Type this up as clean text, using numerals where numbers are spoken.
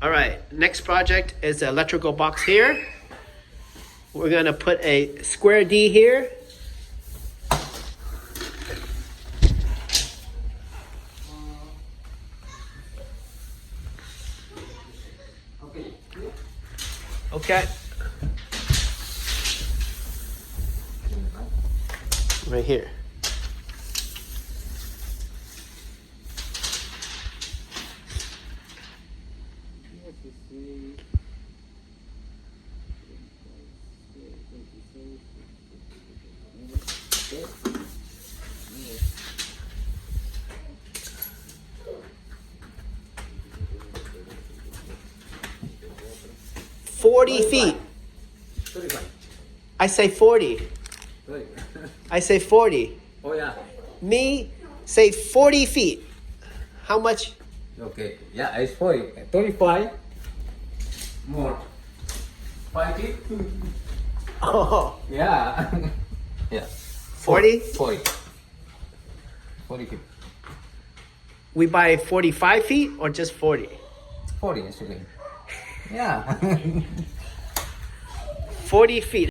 All right, next project is the electrical box here. We're gonna put a square D here. Okay. Right here. $40 feet. I say 40. I say 40. Oh yeah. Me say 40 feet. How much? Okay. Yeah, it's 40. 25. More. 5 feet. Oh, Yeah. Yeah. 40? 40. 40 feet. We buy 45 feet or just 40? 40 is okay. Yeah. 40 feet.